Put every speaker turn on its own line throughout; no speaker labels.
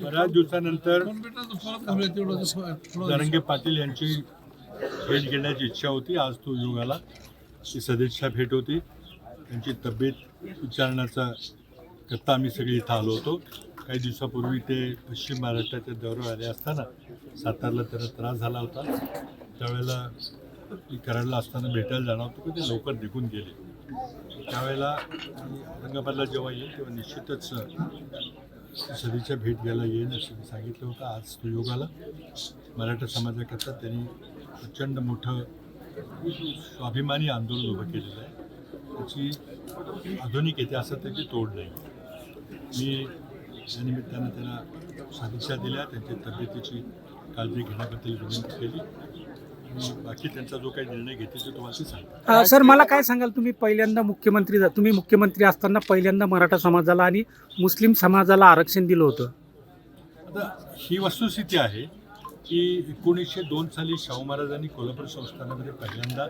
बऱ्याच दिवसानंतर जरांगे पाटील यांची भेट घेण्याची इच्छा होती. आज तो योग आला. ती सदिच्छा भेट होती. त्यांची तब्येत विचारण्याचा करता आम्ही सगळे इथं आलो होतो. काही दिवसापूर्वी ते पश्चिम महाराष्ट्राच्या दौऱ्यावर आले असताना सातारला त्यांना त्रास झाला होता. त्यावेळेला मी कराडला असताना भेटायला जाणार होतो की ते लवकर निघून गेले. त्यावेळेला मी औरंगाबादला जेव्हा येईल तेव्हा निश्चितच सदिच्छा भेट घ्यायला येईन असं मी सांगितलं होतं. आज तो योग आला. मराठा समाजाकरता त्यांनी प्रचंड मोठं स्वाभिमानी आंदोलन उभं केलेलं आहे. त्याची आधुनिक इतिहासात त्याची तोड नाही. मी या निमित्तानं त्यांना सदिच्छा दिल्या. त्यांच्या तब्येतीची काळजी घेण्याबद्दल विनंती केली. आणि बाकी त्यांचा जो काही निर्णय घेते ते तुम्हाला सांगतो.
सर, मला काय सांगाल, तुम्ही पहिल्यांदा तुम्ही मुख्यमंत्री असताना पहिल्यांदा मराठा समाजाला आणि मुस्लिम समाजाला आरक्षण दिलं होतं.
आता ही वस्तुस्थिती आहे की 1902 साली शाहू महाराजांनी कोल्हापूर संस्थानामध्ये पहिल्यांदा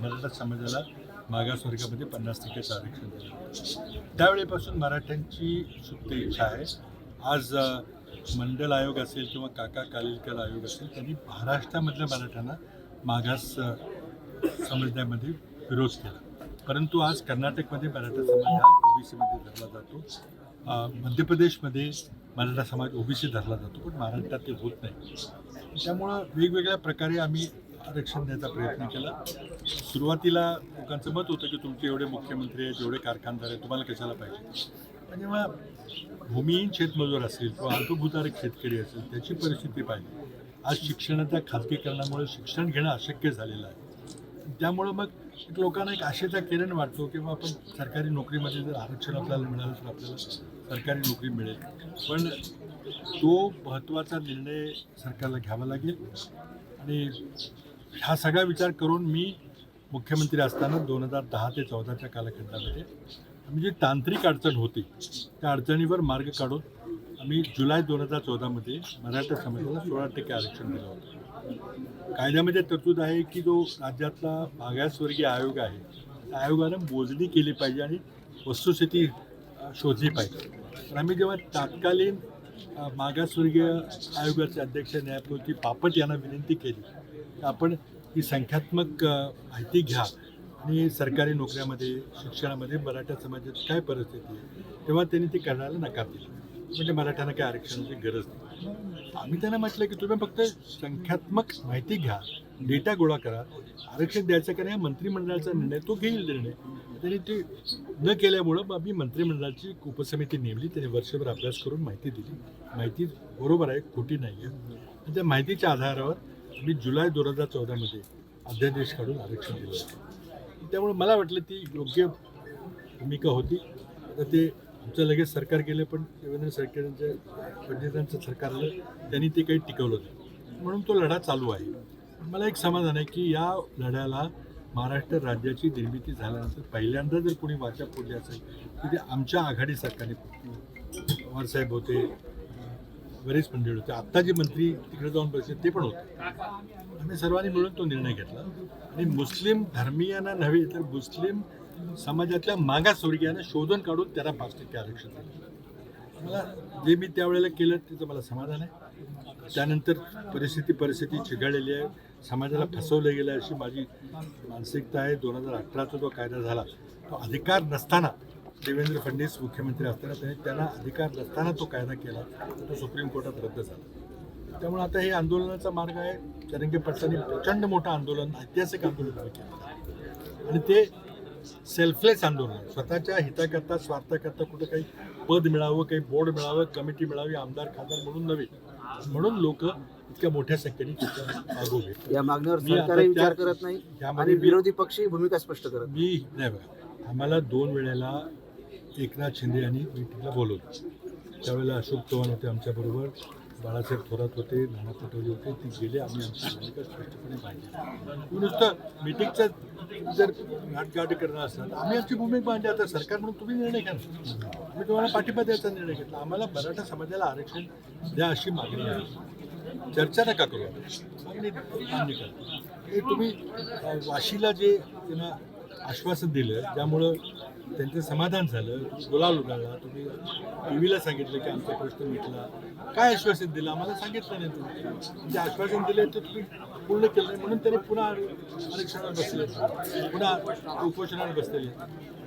मराठा समाजाला मागासवर्गामध्ये 50% आरक्षण दिलं. त्यावेळेपासून मराठ्यांची सुप्त इच्छा आहे. आज मंडल आयोग असेल किंवा काका कालेलकर आयोग असेल, त्यांनी महाराष्ट्रामधल्या मराठ्यांना मागास समजण्यामध्ये विरोध केला. परंतु आज कर्नाटकमध्ये मराठा समाज हा ओबीसीमध्ये धरला जातो. मध्य प्रदेशमध्ये मराठा समाज ओबीसी धरला जातो, पण महाराष्ट्रात ते होत नाही. त्यामुळं वेगवेगळ्या प्रकारे आम्ही आरक्षण द्यायचा प्रयत्न केला. सुरुवातीला लोकांचं मत होतं की तुमचे एवढे मुख्यमंत्री आहेत, एवढे कारखानदार आहेत, तुम्हाला कशाला पाहिजे. पण जेव्हा भूमिहीन शेतमजूर असेल किंवा अल्पभूधारक शेतकरी असेल, त्याची परिस्थिती पाहिजे. आज शिक्षणाच्या खाजगीकरणामुळे शिक्षण घेणं अशक्य झालेलं आहे. त्यामुळं मग लोकांना एक आशेचा किरण वाटतो की आपण सरकारी नोकरीमध्ये जर आरक्षण आपल्याला मिळालं तर आपल्याला सरकारी नोकरी मिळेल. पण तो महत्त्वाचा निर्णय सरकारला घ्यावा लागेल. आणि हा सगळा विचार करून मी मुख्यमंत्री असताना 2010 ते 2014च्या कालखंडामध्ये आम्ही जी तांत्रिक अडचण होती त्या अडचणीवर मार्ग काढून आम्ही जुलै 2014मध्ये मराठा समाजाला 16% आरक्षण दिलं होतं. कायद्यामध्ये तरतूद आहे की जो राज्यातला मागासवर्गीय आयोग आहे त्या आयोगानं मोजणी केली पाहिजे आणि वस्तुस्थिती शोधली पाहिजे. तर आम्ही जेव्हा तत्कालीन मागासवर्गीय आयोगाचे अध्यक्ष न्यायमूर्ती बापट यांना विनंती केली की आपण ही संख्यात्मक माहिती घ्या आणि सरकारी नोकऱ्यामध्ये शिक्षणामध्ये मराठा समाजाची काय परिस्थिती आहे, तेव्हा त्यांनी ती करण्याला नकार दिला. म्हणजे मराठ्यांना काही आरक्षणाची गरज नाही. आम्ही त्यांना म्हटलं की तुम्ही फक्त संख्यात्मक माहिती घ्या, डेटा गोळा करा. आरक्षण द्यायचं का नाही मंत्रिमंडळाचा निर्णय, तो घेईल निर्णय. त्यांनी ते न केल्यामुळं मग आम्ही मंत्रिमंडळाची उपसमिती नेमली. त्यांनी वर्षभर अभ्यास करून माहिती दिली. माहिती बरोबर आहे, खोटी नाही आहे. आणि त्या माहितीच्या आधारावर आम्ही जुलै 2014मध्ये अध्यादेश काढून आरक्षण दिलं होतं. त्यामुळे मला वाटलं ती योग्य भूमिका होती. आता ते आमचं लगेच सरकार गेलं, पण देवेंद्र फडणवीसांचं सरकारलं त्यांनी ते काही टिकवलं नाही. म्हणून तो लढा चालू आहे. मला एक समाधान आहे की या लढ्याला महाराष्ट्र राज्याची निर्मिती झाल्यानंतर पहिल्यांदा जर कोणी वाचा फोडली असेल की ते आमच्या आघाडी सरकारने. पवारसाहेब होते, बरेच मंडळी होते, आत्ता जे मंत्री तिकडे जाऊन बसले ते पण होते. आम्ही सर्वांनी मिळून तो निर्णय घेतला आणि मुस्लिम धर्मीयांना नव्हे तर मुस्लिम समाजातल्या मागासवर्गीयांना शोधून काढून त्यांना 5% आरक्षण दिलं. मला जे मी त्यावेळेला केलं त्याचं मला समाधान आहे. त्यानंतर परिस्थिती चिघळलेली आहे. समाजाला फसवलं गेलं अशी माझी मानसिकता आहे. 2018चा जो कायदा झाला तो अधिकार नसताना, देवेंद्र फडणवीस मुख्यमंत्री असताना त्यांना अधिकार नसताना तो कायदा केला, तो सुप्रीम कोर्टात रद्द झाला. त्यामुळे आता हे आंदोलनाचा मार्ग आहे. जरांगे पाटलांनी प्रचंड मोठं आंदोलन, ऐतिहासिक आंदोलन केलं आणि ते सेल्फलेस आंदोलन, स्वतःच्या हिताकरता स्वार्थाकरता कुठं काही पद मिळावं, काही बोर्ड मिळावं, कमिटी मिळावी, आमदार खासदार म्हणून नव्हे, म्हणून लोक इतक्या मोठ्या संख्येने मागोवे.
या मागणीवर सरकारही विचार करत नाही आणि विरोधी पक्षही भूमिका स्पष्ट करत
मी नाही बघा. आम्हाला 2 वेळेला एकनाथ शिंदे यांनी मीटिंगला बोलवलं. त्यावेळेला अशोक चव्हाण होते आमच्याबरोबर, बाळासाहेब थोरात होते, नाना पटोले होते. ते गेले. आम्ही आमची भूमिका स्पष्टपणे मांडली. नुसतं मीटिंगचं जर गाठगाठ करणं असलं तर आम्ही आमची भूमिका मांडली. आता सरकार म्हणून तुम्ही निर्णय घ्या. आम्ही तुम्हाला पाठिंबा द्यायचा निर्णय घेतला. आम्हाला मराठा समाजाला आरक्षण द्या अशी मागणी आहे. चर्चा नका करू, मागणी मान्य करा. हे तुम्ही वाशीला जे त्यांना आश्वासन दिलं ज्यामुळं त्यांचं समाधान झालं, गुलाल उडाला. तुम्ही टी व्हीला सांगितलं की आमचा प्रश्न मिटला, काय आश्वासन दिलं आम्हाला सांगितलं नाही तुम्ही. जे आश्वासन दिले ते तुम्ही पूर्ण केलं नाही म्हणून त्यांनी पुन्हा आरक्षणावर बसले, पुन्हा उपोषणावर बसलेले.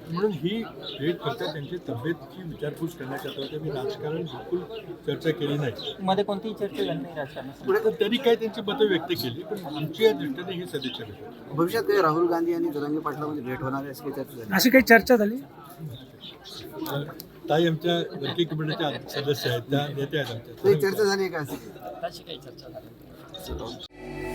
म्हणून ही भेट फक्त त्यांची तब्येतची विचारपूस करण्याकरता होते. मी राजकारण बिलकुल चर्चा केली नाही.
मध्ये कोणतीही चर्चा झाली नाही राजकारणात.
तर त्यांनी काही त्यांची मतं व्यक्त केली, पण आमच्या दृष्टीने ही सदिच्छा भेट.
भविष्यात काही राहुल गांधी आणि जरांगे पाटलामध्ये भेट होणार आहे अशी काही चर्चा झाली?
अशी काही चर्चा झाली?
ताई आमच्या वर्किंग कमिटीच्या सदस्य आहेत, त्या नेते आहेत आमच्या.
काही चर्चा झाली आहे का अशी?
अशी काही चर्चा झाली नाही.